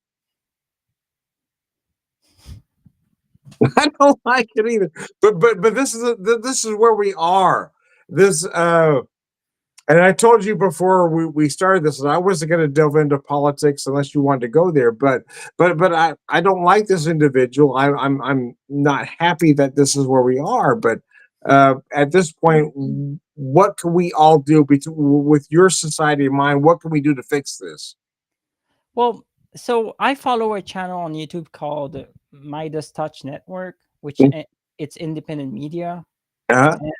I don't like it either. But this is where we are. This and I told you before we started this, I wasn't going to delve into politics unless you wanted to go there. But I don't like this individual. I'm not happy that this is where we are. But at this point, what can we all do with your society in mind? What can we do to fix this? Well, so I follow a channel on YouTube called Midas Touch Network, which it's independent media. Uh, And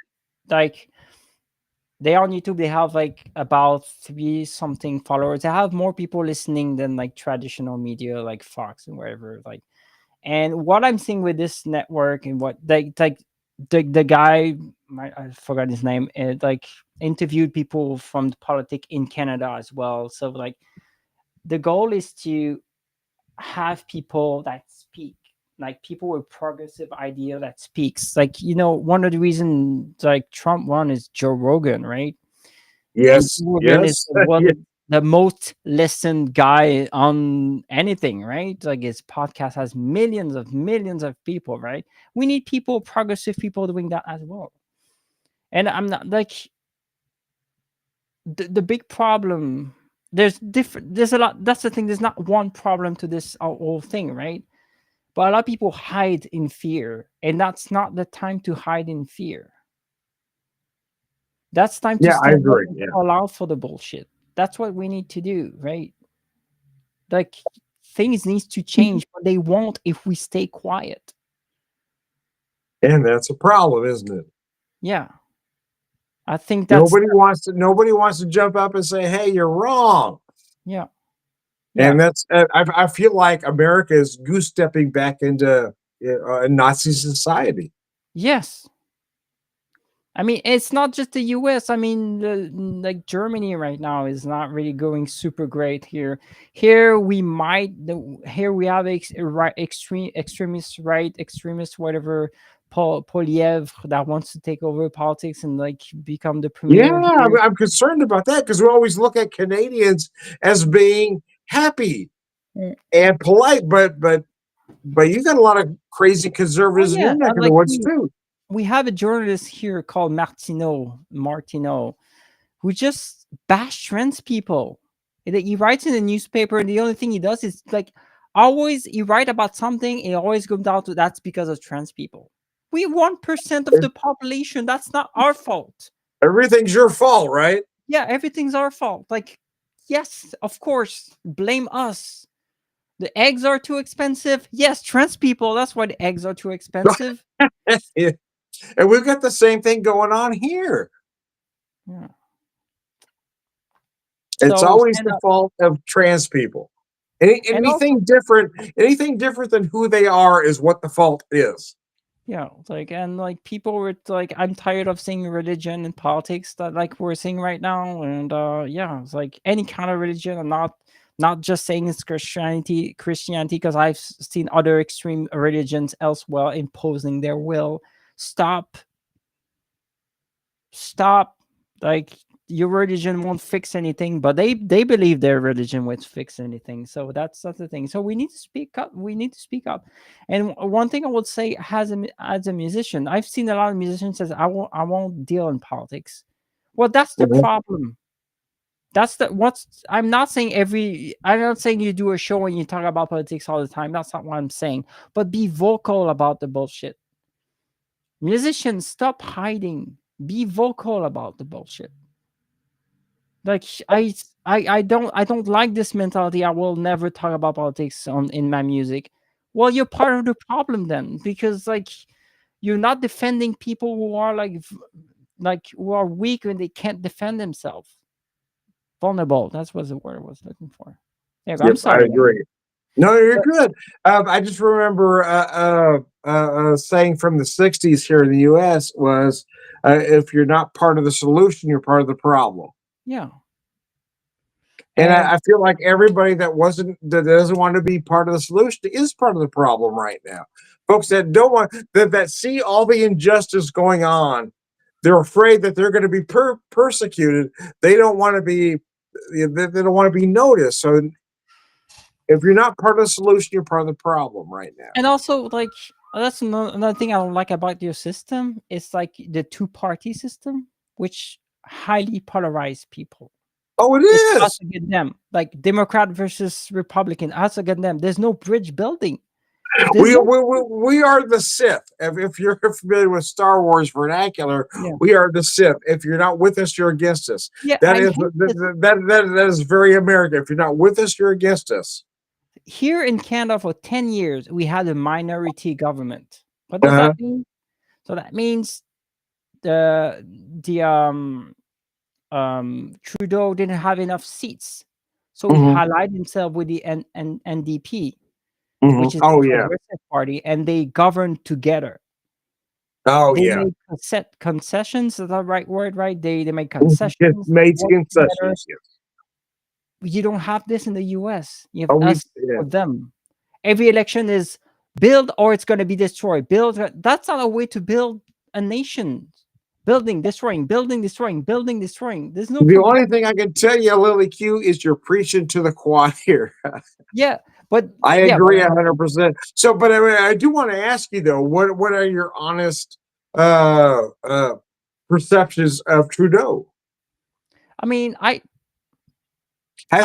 like they on YouTube, they have like about three something followers. They have more people listening than like traditional media like Fox and wherever. Like, and what I'm seeing with this network and what they like the guy, I forgot his name, and like interviewed people from the politic in Canada as well. So like the goal is to have people that speak, like people with progressive idea that speaks. Like, one of the reasons like Trump won is Joe Rogan, right? And yes, Joe Rogan is yes, yeah. the most listened guy on anything, right? Like his podcast has millions of people, right? We need people, progressive people doing that as well. And I'm not like the big problem. There's a lot. That's the thing. There's not one problem to this whole thing, right? But a lot of people hide in fear, and that's not the time to hide in fear. That's time to Yeah, I stand up agree. and Yeah. call out for the bullshit. That's what we need to do, right? Like things needs to change, but they won't if we stay quiet. And that's a problem, isn't it? Yeah, I think that's Nobody wants to jump up and say, "Hey, you're wrong." yeah, yeah, And that's I feel like America is goose stepping back into a Nazi society. yes. I mean, it's not just the US. I mean, like Germany right now is not really going super great here. Here we might, here we have right, extremist right, extremist whatever, Poliev that wants to take over politics and like become the Yeah, premier here. I'm concerned about that because we always look at Canadians as being happy Mm. and polite, but you got a lot of crazy Oh conservatives in yeah, your neck and of the like woods too. we have a journalist here called Martineau, who just bash trans people. He writes in the newspaper, and the only thing he does is like always he write about something, it always comes down to that's because of trans people. We 1% of the population. That's not our fault. Everything's your fault, right? Yeah, everything's our fault. Like, yes, of course, blame us. The eggs are too expensive. Yes, trans people. That's why the eggs are too expensive. Yeah. And we've got the same thing going on here. Yeah. It's So always stand the up. fault of trans people. And also, Anything different than who they are is what the fault is. yeah, like and like people were like, I'm tired of seeing religion and politics that like we're seeing right now, and yeah, it's like any kind of religion. I'm not just saying it's Christianity, because I've seen other extreme religions elsewhere imposing their will. Stop, stop, like your religion won't fix anything, but they believe their religion won't fix anything. So that's the thing. So we need to speak up. We need to speak up. And one thing I would say, as a musician, I've seen a lot of musicians says, I won't deal in politics. Well, that's the Mhm. problem. That's the what's I'm not saying I'm not saying you do a show and you talk about politics all the time. That's not what I'm saying. But be vocal about the bullshit. Musicians, stop hiding. Be vocal about the bullshit. Like I don't like this mentality. I will never talk about politics on in my music. Well, you're part of the problem then, because like you're not defending people who are like who are weak when they can't defend themselves. Vulnerable. That's what the word I was looking for. Yeah, I'm Yep, I sorry. agree. No, you're But good. I just remember saying from the '60s here in the U.S. was, if you're not part of the solution, you're part of the problem. yeah, And and I feel like everybody that doesn't want to be part of the solution is part of the problem right now. Folks that don't want that see all the injustice going on, they're afraid that they're going to be persecuted. They don't want to be they don't want to be noticed. So if you're not part of the solution, you're part of the problem right now. also like that's another thing I don't like about your system. It's like the two-party system, which highly polarize people. Oh, it It's us is. against them, like Democrat versus Republican, us against them. There's no bridge building. There's We, no, we, we, we are the Sith. If you're familiar with Star Wars vernacular, yeah, we are the Sith. If you're not with us, you're against us. yeah. That I is hate this. that is very American. If you're not with us, you're against us. Here in Canada for 10 years, we had a minority government. What does Uh-huh. that mean? So that means the Trudeau didn't have enough seats, so he Hmm. allied himself with the NDP, Hmm. which is the Oh yeah. Progressive Party, and they governed together. Oh They yeah. made concessions. Is that right word? Right? They made It concessions. They made worked together. concessions. Yes. You don't have this in the US. You have Oh, we. us Yeah. or them. Every election is build or it's going to be destroyed. Build. That's not a way to build a nation. Building, destroying, building, destroying, building, destroying. There's no The only thing progression. I can tell you, Lillycue, is you're preaching to the choir. Yeah, but I yeah, but agree 100%. So, but I do want to ask you though, what are your honest uh, uh, perceptions of Trudeau? I mean, Has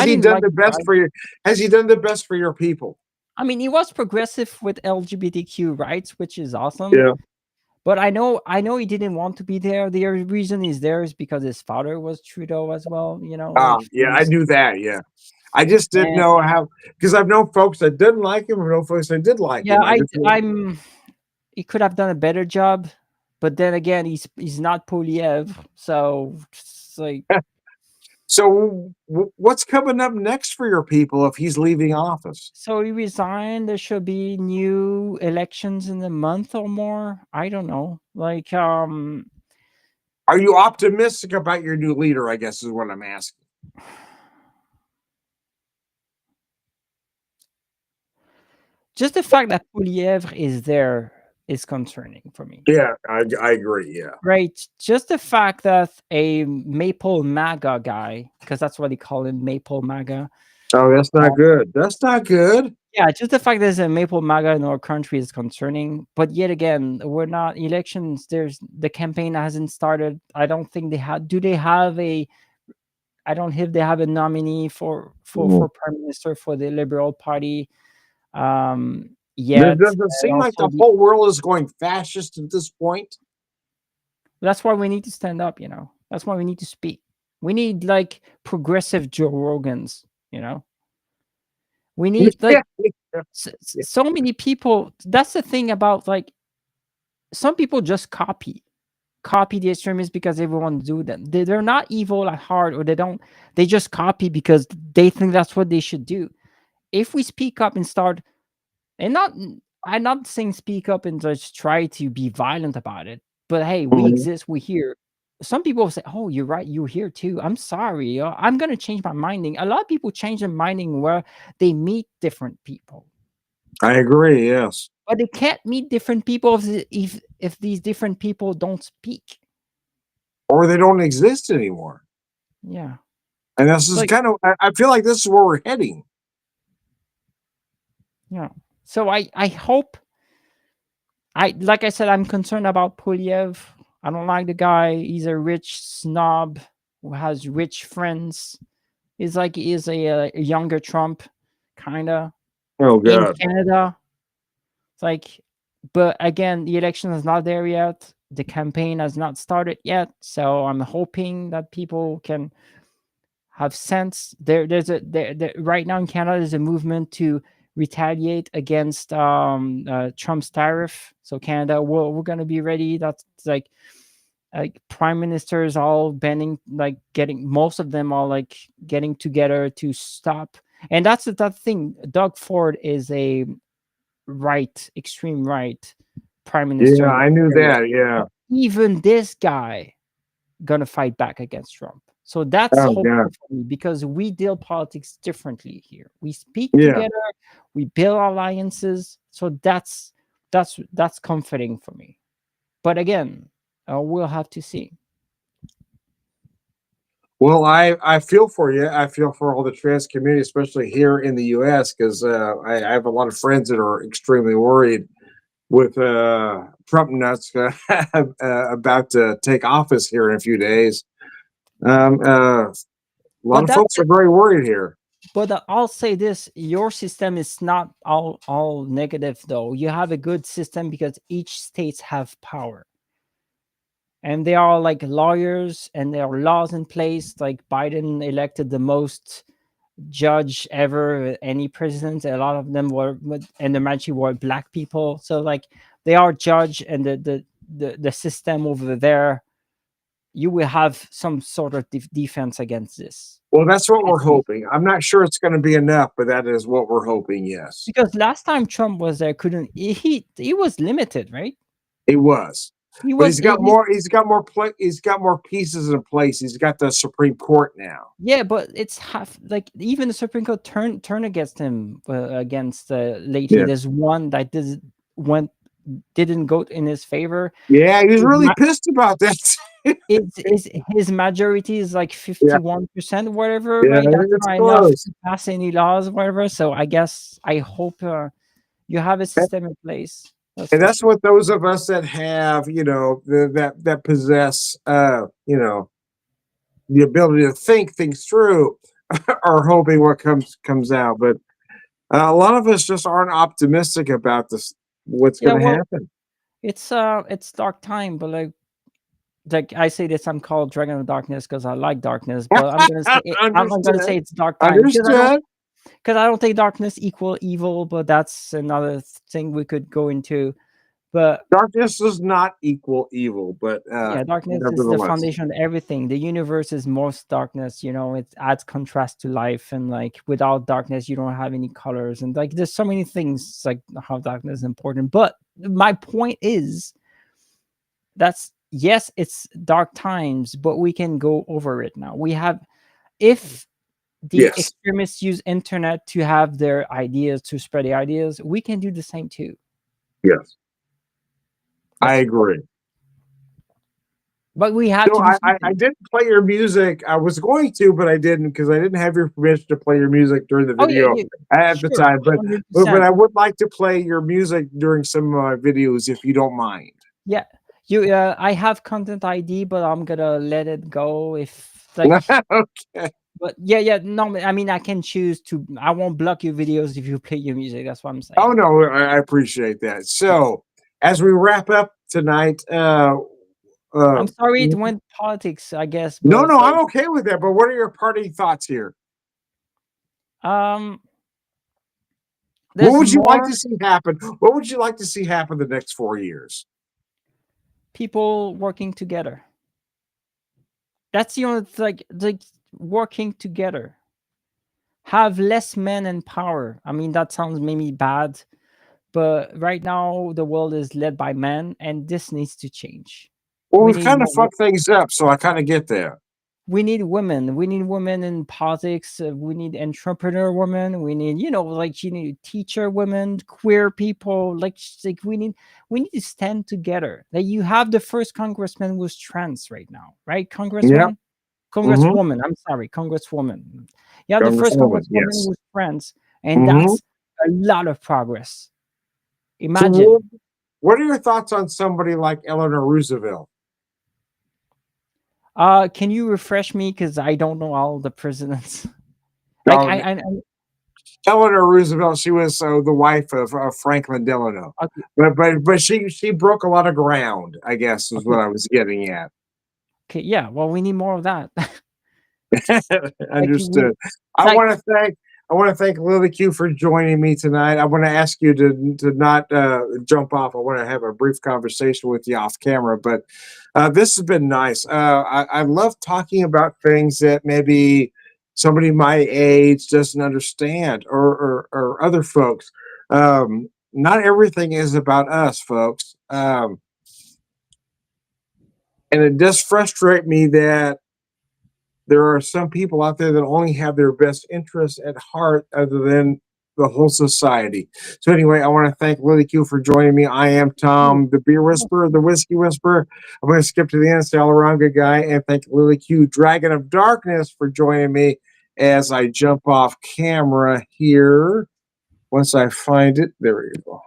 I he didn't done like the the best guy. for you? Has he done the best for your people? I mean, he was progressive with LGBTQ rights, which is awesome. Yeah. But I know he didn't want to be there. The reason he's there is because his father was Trudeau as well. Like Yeah, I knew that. Yeah. I just didn't and know how, because I've known folks that didn't like him, and known folks that did like yeah, him. I just, I'm he could have done a better job, but then again, he's not Poliev, so it's like so what's coming up next for your people if he's leaving office? so he resigned. There should be new elections in a month or more. I don't know. Like Are you optimistic about your new leader? I guess is what I'm asking. Just the fact that Poilievre is there is concerning for me. Yeah, I agree. Yeah. Right. Just the fact that a Maple MAGA guy, because that's what they call him, Maple MAGA. Oh, that's not good. That's not good. Yeah, just the fact there's a Maple MAGA in our country is concerning. But yet again, we're not elections. There's the campaign hasn't started. I don't think they have. Do they have a? I don't think they have a nominee for prime minister for the Liberal Party. It Yet, doesn't and seem like also the whole world is going fascist at this point. that's why we need to stand up. That's why we need to speak. We need like progressive Joe Rogans. We need Yeah, like so many people. That's the thing about like some people just copy the extremists because everyone do them. They're not evil at heart, or they just copy because they think that's what they should do. If we speak up and start, and not I'm not saying speak up and just try to be violent about it, but hey, we Mhm. exist, we here. Some people say, oh, you're right, you're here too. I'm sorry, I'm gonna change my minding. A lot of people change their minding where they meet different people, I agree. Yes, but they can't meet different people if these different people don't speak. or they don't exist anymore. Yeah, And this is like kind of. I feel like this is where we're heading. yeah. So I hope like I said, I'm concerned about Pulyev. I don't like the guy. He's a rich snob who has rich friends. He's a younger Trump, kind of Oh in God. Canada. It's like, but again, the election is not there yet. The campaign has not started yet. So I'm hoping that people can have sense. Right now in Canada, there's a movement to retaliate against Trump's tariff. So Canada, we're gonna be ready. That's like prime ministers all bending, like getting most of them all like getting together to stop. And that's that thing. Doug Ford is a extreme right prime minister Yeah, in I knew Ontario. that. Yeah. Even this guy gonna fight back against Trump. So that's Oh hopeful God. for me because we deal politics differently here. We speak Yeah. together, we build alliances. So that's comforting for me. But again, we'll have to see. Well, I feel for you. I feel for all the trans community, especially here in the U.S., because I have a lot of friends that are extremely worried with Trump nuts about to take office here in a few days. A lot But of folks are very worried here. I'll say this: your system is not all negative, though. You have a good system because each states have power, and they are like lawyers, and there are laws in place. Like Biden elected the most judge ever, any president. A lot of them were, and the majority were black people. So like they are judge, and the system over there, you will have some sort of defense against this. Well, that's what At we're least. hoping. I'm not sure it's going to be enough, but that is what we're hoping. Yes, Because last time Trump was there, couldn't he was limited, right? it was. He But was he's got he, more. He's got more. He's got more pieces in place. He's got the Supreme Court now. yeah, but it's half like even the Supreme Court turn against him against lately. Yeah. There's one that went didn't go in his favor. Yeah, he was His, really pissed about that. is his majority is like Yeah. 51%, whatever, Yeah, right? That's it's not enough close. to pass any laws, whatever. So I hope you have a system in place. That's And for that's sure. what those of us that have, that possess, the ability to think things through, are hoping what comes out. But a lot of us just aren't optimistic about this. What's Yeah, going to well, happen? it's dark time, but like I say this, I'm called Dragon of Darkness because I like darkness, but I'm gonna say Understood. it's dark time Understood. because I don't think darkness equal evil, but that's another thing we could go into. But Darkness does not equal evil, but yeah, darkness is the nevertheless. foundation of everything. The universe is most darkness, it adds contrast to life, and like without darkness you don't have any colors, and like there's so many things like how darkness is important. But my point is that's yes, it's dark times, but we can go over it now. We have, if the Yes, extremists use internet to have their ideas, to spread the ideas, we can do the same too. yes, I That's, agree. but we have So to do I something. didn't play your music. I was going to, but I didn't because I didn't have your permission to play your music during the Oh yeah, video yeah, at the sure, time. But 100%. I would like to play your music during some videos if you don't mind. Yeah, you. I have content ID, but I'm gonna let it go if like. Okay. But yeah, yeah. No, I mean I can choose to. I won't block your videos if you play your music. That's what I'm Oh saying. no, I appreciate that. Yeah. So as we wrap up tonight, I'm sorry it went politics, I guess, no, but no, it's I'm like okay with that. But what are your parting thoughts here? um, What there's would you like more to see happen? What would you like to see happen the next 4 years? people working together. That's the only like working together. Have less men in power. I mean that sounds maybe bad, but right now the world is led by men, and this needs to change. Well, We we've need kind of more. fucked things up, so I kind of get that. We need women. We need women in politics. We need entrepreneur women. We need, like you need teacher women, queer people. Like we need to stand together. Like you have the first congressman who's trans right now, right? Yeah. Congressman, Mm-hmm. congresswoman. I'm sorry, congresswoman. Yeah, the first Congresswoman. congresswoman Yes. who's trans, and Mm-hmm. that's a lot of progress. So, Imagine. what are your thoughts on somebody like Eleanor Roosevelt? Can you refresh me because I don't know all the presidents. Like Oh, I Eleanor Roosevelt. She was the wife of Franklin Delano, okay, but she broke a lot of ground. I guess is what okay, I was getting at. okay. Yeah, well, we need more of that. Like we, Understood. it's I like want to thank Lillycue for joining me tonight. I want to ask you to not jump off. I want to have a brief conversation with you off camera, but this has been nice. I love talking about things that maybe somebody my age doesn't understand, or other folks. Not everything is about us, folks. And it does frustrate me that there are some people out there that only have their best interests at heart other than the whole society. So anyway, I want to thank Lily Q for joining me. I am Tom, the beer whisperer, the whiskey whisperer. I'm going to skip to the end, Salaranga guy, and thank Lily Q, Dragon of Darkness, for joining me as I jump off camera here. Once I find it, there we go.